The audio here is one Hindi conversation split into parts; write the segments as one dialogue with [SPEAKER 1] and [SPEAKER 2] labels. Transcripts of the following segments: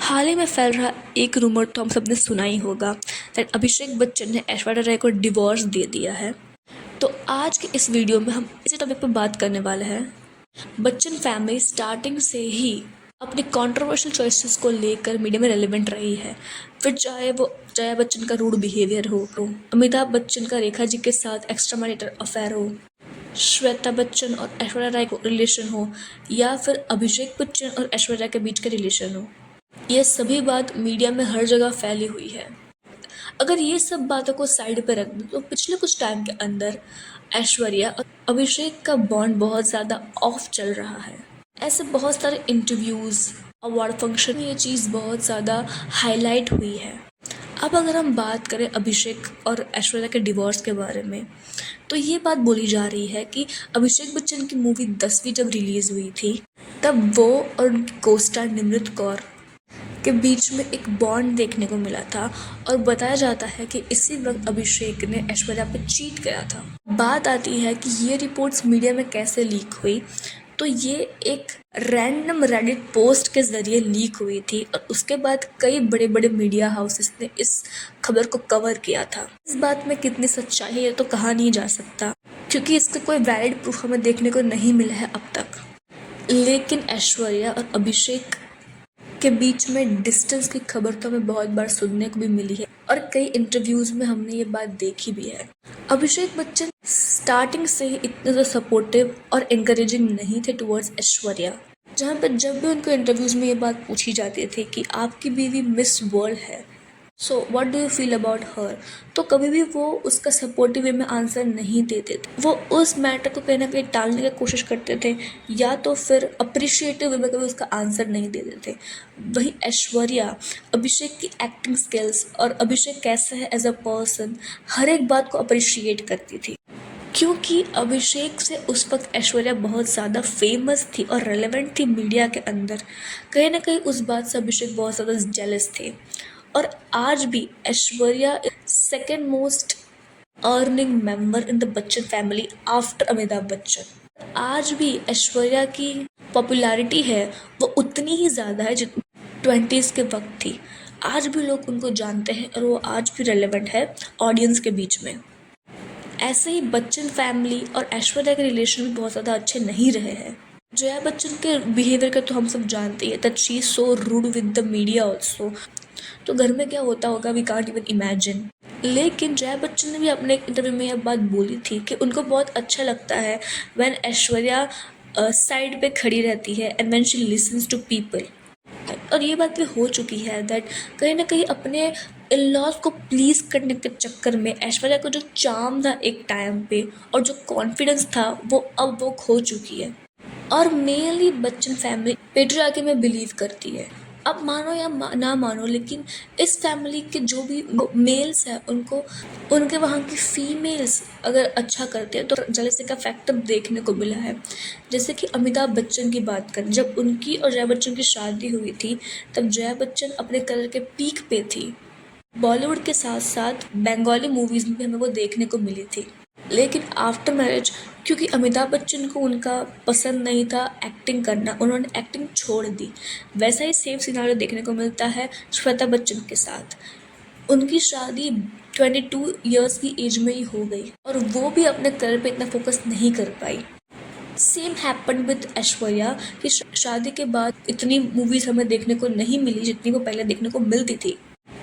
[SPEAKER 1] हाल ही में फैल रहा एक रूमर तो हम सबने सुना ही होगा दैट अभिषेक बच्चन ने ऐश्वर्या राय को डिवोर्स दे दिया है। तो आज के इस वीडियो में हम इसी टॉपिक पर बात करने वाले हैं। बच्चन फैमिली स्टार्टिंग से ही अपनी कंट्रोवर्शियल चॉइसेस को लेकर मीडिया में रेलेवेंट रही है। फिर चाहे वो जया बच्चन का रूड बिहेवियर हो, अमिताभ बच्चन का रेखा जी के साथ एक्स्ट्रा मैरिटल अफेयर हो, श्वेता बच्चन और ऐश्वर्या राय का रिलेशन हो, या फिर अभिषेक बच्चन और ऐश्वर्या के बीच का रिलेशन हो, ये सभी बात मीडिया में हर जगह फैली हुई है। अगर ये सब बातों को साइड पे रख दें तो पिछले कुछ टाइम के अंदर ऐश्वर्या और अभिषेक का बॉन्ड बहुत ज़्यादा ऑफ चल रहा है। ऐसे बहुत सारे इंटरव्यूज़, अवार्ड फंक्शन में ये चीज़ बहुत ज़्यादा हाईलाइट हुई है। अब अगर हम बात करें अभिषेक और ऐश्वर्या के डिवोर्स के बारे में, तो ये बात बोली जा रही है कि अभिषेक बच्चन की मूवी 10वीं जब रिलीज़ हुई थी तब वो और उनकी कोस्टार निमृत कौर के बीच में एक बॉन्ड देखने को मिला था और बताया जाता है कि इसी वक्त अभिषेक ने ऐश्वर्या पे चीट किया था। बात आती है कि ये रिपोर्ट्स मीडिया में कैसे लीक हुई, तो ये एक रैंडम रेडिट पोस्ट के ज़रिए लीक हुई थी और उसके बाद कई बड़े बड़े मीडिया हाउसेस ने इस खबर को कवर किया था। इस बात में कितनी सच्चाई है तो कहा नहीं जा सकता, क्योंकि इसका कोई वैलिड प्रूफ हमें देखने को नहीं मिला है अब तक। लेकिन ऐश्वर्या और अभिषेक के बीच में डिस्टेंस की खबर तो हमें बहुत बार सुनने को भी मिली है और कई इंटरव्यूज़ में हमने ये बात देखी भी है। अभिषेक बच्चन स्टार्टिंग से ही इतने ज़्यादा सपोर्टिव और एनकरेजिंग नहीं थे टुवर्ड्स ऐश्वर्या, जहाँ पर जब भी उनको इंटरव्यूज़ में ये बात पूछी जाती थी कि आपकी बीवी मिस वर्ल्ड है, so what do you feel about her, तो कभी भी वो उसका सपोर्टिव वे में आंसर नहीं देते थे। वो उस मैटर को कहीं ना कहीं टालने की कोशिश करते थे या तो फिर अप्रिशिएटिव वे में कभी उसका आंसर नहीं देते थे। वहीं ऐश्वर्या अभिषेक की एक्टिंग स्किल्स और अभिषेक कैसा है एज अ पर्सन, हर एक बात को अप्रिशिएट करती थी, क्योंकि अभिषेक से उस वक्त ऐश्वर्या बहुत ज़्यादा फेमस थी और रेलेवेंट थी मीडिया के अंदर। कहीं ना कहीं उस बात से अभिषेक बहुत ज़्यादा जेलस थे। और आज भी Aishwarya second most earning member in the Bachchan family after Amitabh Bachchan. आज भी ऐश्वर्या की पॉपुलैरिटी है वो उतनी ही ज़्यादा है जितनी 20s के वक्त थी। आज भी लोग उनको जानते हैं और वो आज भी रेलेवेंट है ऑडियंस के बीच में। ऐसे ही बच्चन फैमिली और ऐश्वर्या के रिलेशन भी बहुत ज़्यादा अच्छे नहीं रहे हैं। जया बच्चन के बिहेवियर का तो हम सब जानते हैं that she is so rude with the media also. तो घर में क्या होता होगा वी कांट इवन इमेजिन। लेकिन जया बच्चन ने भी अपने एक इंटरव्यू में यह बात बोली थी कि उनको बहुत अच्छा लगता है व्हेन ऐश्वर्या साइड पे खड़ी रहती है and when she listens to people. और ये बात भी हो चुकी है दैट कहीं ना कहीं अपने इन लॉज को प्लीज़ करने के चक्कर में ऐश्वर्या को जो चार्म था एक टाइम पे और जो कॉन्फिडेंस था वो अब वो खो चुकी है। और मेनली बच्चन फैमिली पेट्रियार्की में बिलीव करती है। अब मानो या ना मानो, लेकिन इस फैमिली के जो भी मेल्स हैं उनको उनके वहाँ की फीमेल्स अगर अच्छा करते हैं तो जेलसी का फैक्टर देखने को मिला है। जैसे कि अमिताभ बच्चन की बात करें, जब उनकी और जया बच्चन की शादी हुई थी तब जया बच्चन अपने करियर के पीक पे थी। बॉलीवुड के साथ साथ बंगाली मूवीज़ में भी हमें वो देखने को मिली थी। लेकिन आफ्टर मैरिज क्योंकि अमिताभ बच्चन को उनका पसंद नहीं था एक्टिंग करना, उन्होंने एक्टिंग छोड़ दी। वैसा ही सेम सिनारियो देखने को मिलता है श्वेता बच्चन के साथ। उनकी शादी 22 इयर्स की एज में ही हो गई और वो भी अपने करियर पे इतना फोकस नहीं कर पाई। सेम हैपन विद ऐश्वर्या कि शादी के बाद इतनी मूवीज़ हमें देखने को नहीं मिली जितनी वो पहले देखने को मिलती थी।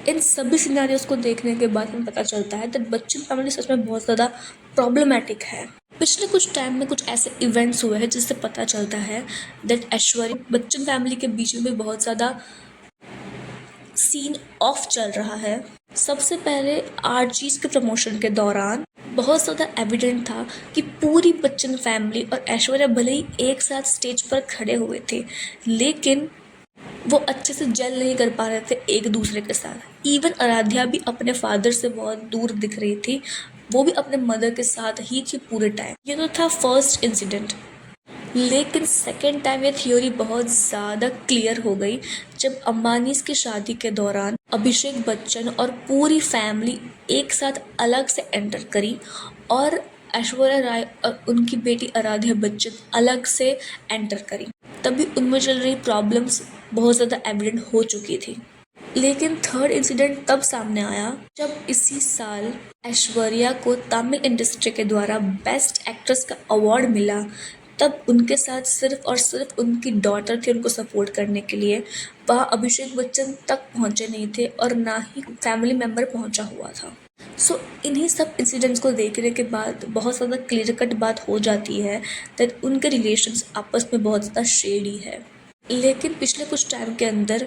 [SPEAKER 1] इन सभी सिनारियोस को देखने के बाद हमें पता चलता है दैट बच्चन फैमिली सच में बहुत ज़्यादा प्रॉब्लमैटिक है। पिछले कुछ टाइम में कुछ ऐसे इवेंट्स हुए हैं जिससे पता चलता है दैट ऐश्वर्या बच्चन फैमिली के बीच में भी बहुत ज़्यादा सीन ऑफ चल रहा है। सबसे पहले आरजीज के प्रमोशन के दौरान बहुत ज़्यादा एविडेंट था कि पूरी बच्चन फैमिली और ऐश्वर्या भले ही एक साथ स्टेज पर खड़े हुए थे लेकिन वो अच्छे से जेल नहीं कर पा रहे थे एक दूसरे के साथ। इवन आराध्या भी अपने फादर से बहुत दूर दिख रही थी, वो भी अपने मदर के साथ ही थी पूरे टाइम। ये तो था फर्स्ट इंसिडेंट। लेकिन सेकेंड टाइम ये थ्योरी बहुत ज़्यादा क्लियर हो गई जब अंबानीज की शादी के दौरान अभिषेक बच्चन और पूरी फैमिली एक साथ अलग से एंटर करी और ऐश्वर्या राय और उनकी बेटी आराध्या बच्चन अलग से एंटर करी, तभी उनमें चल रही प्रॉब्लम्स बहुत ज़्यादा एविडेंट हो चुकी थी। लेकिन थर्ड इंसिडेंट तब सामने आया जब इसी साल ऐश्वर्या को तमिल इंडस्ट्री के द्वारा बेस्ट एक्ट्रेस का अवार्ड मिला। तब उनके साथ सिर्फ और सिर्फ उनकी डॉटर थी उनको सपोर्ट करने के लिए। वहाँ अभिषेक बच्चन तक पहुँचे नहीं थे और ना ही फैमिली मेम्बर पहुँचा हुआ था। सो इन्हीं सब इंसिडेंट्स को देखने के बाद बहुत ज़्यादा क्लियर कट बात हो जाती है दैट उनके रिलेशंस आपस में बहुत ज़्यादा शेडी है। लेकिन पिछले कुछ टाइम के अंदर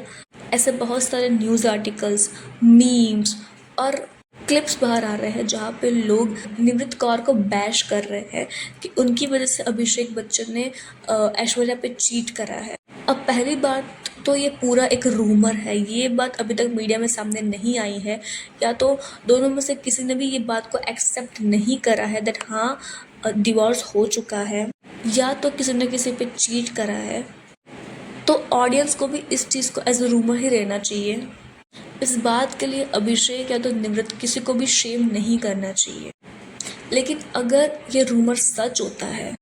[SPEAKER 1] ऐसे बहुत सारे न्यूज़ आर्टिकल्स, मीम्स और क्लिप्स बाहर आ रहे हैं जहाँ पे लोग निमृत कौर को बैश कर रहे हैं कि उनकी वजह से अभिषेक बच्चन ने ऐश्वर्या पे चीट करा है। अब पहली बात तो ये पूरा एक रूमर है, ये बात अभी तक मीडिया में सामने नहीं आई है, या तो दोनों में से किसी ने भी ये बात को एक्सेप्ट नहीं करा है दैट हाँ डिवोर्स हो चुका है, या तो किसी ने किसी पे चीट करा है। तो ऑडियंस को भी इस चीज़ को एज अ रूमर ही रहना चाहिए। इस बात के लिए अभिषेक या तो निमृत किसी को भी शेम नहीं करना चाहिए। लेकिन अगर ये रूमर सच होता है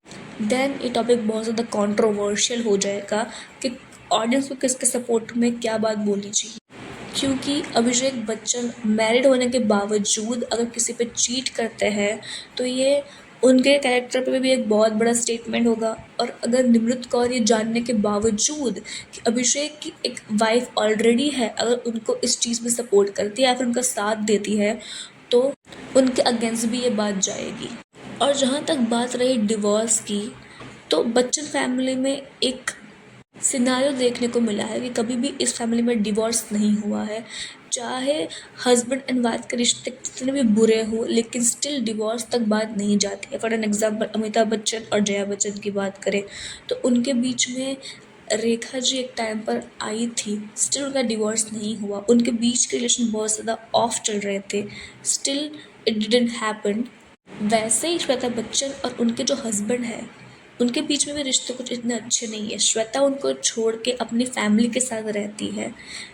[SPEAKER 1] देन ये टॉपिक बहुत ज़्यादा कंट्रोवर्शियल हो जाएगा कि ऑडियंस को किसके सपोर्ट में क्या बात बोलनी चाहिए। क्योंकि अभिषेक बच्चन मैरिड होने के बावजूद अगर किसी पे चीट करते हैं तो ये उनके कैरेक्टर पे भी एक बहुत बड़ा स्टेटमेंट होगा। और अगर निमृत कौर ये जानने के बावजूद कि अभिषेक की एक वाइफ ऑलरेडी है, अगर उनको इस चीज़ में सपोर्ट करती है या फिर उनका साथ देती है तो उनके अगेंस्ट भी ये बात जाएगी। और जहाँ तक बात रही डिवोर्स की, तो बच्चन फैमिली में एक सिनारियो देखने को मिला है कि कभी भी इस फैमिली में डिवोर्स नहीं हुआ है। चाहे हस्बैंड एंड वाइफ के रिश्ते कितने भी बुरे हो लेकिन स्टिल डिवोर्स तक बात नहीं जाती है। For an example Amitabh Bachchan और जया बच्चन की बात करें तो उनके बीच में रेखा जी एक टाइम पर आई थी, स्टिल उनका डिवोर्स नहीं हुआ। उनके बीच के रिलेशन बहुत ज़्यादा ऑफ चल रहे थे, स्टिल इट डिडंट हैपन। वैसे ही श्वेता बच्चन और उनके जो हस्बैंड है उनके बीच में भी रिश्ते कुछ इतने अच्छे नहीं है। श्वेता उनको छोड़ के अपनी फैमिली के साथ रहती है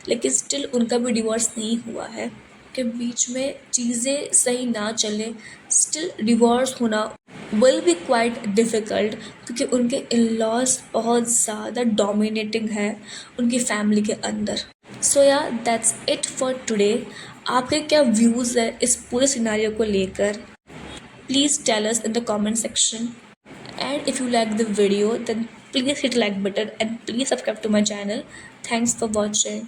[SPEAKER 1] लेकिन स्टिल उनका भी डिवोर्स नहीं हुआ है। के बीच में चीज़ें सही ना चले स्टिल डिवोर्स होना विल बी क्वाइट डिफ़िकल्ट, क्योंकि उनके इन-लॉज बहुत ज़्यादा डोमिनेटिंग है उनकी फैमिली के अंदर। सो या दैट्स इट फॉर टुडे। आपके क्या व्यूज़ है इस पूरे सिनेरियो को लेकर? Please tell us in the comment section. And if you like the video, then please hit like button and please subscribe to my channel. Thanks for watching.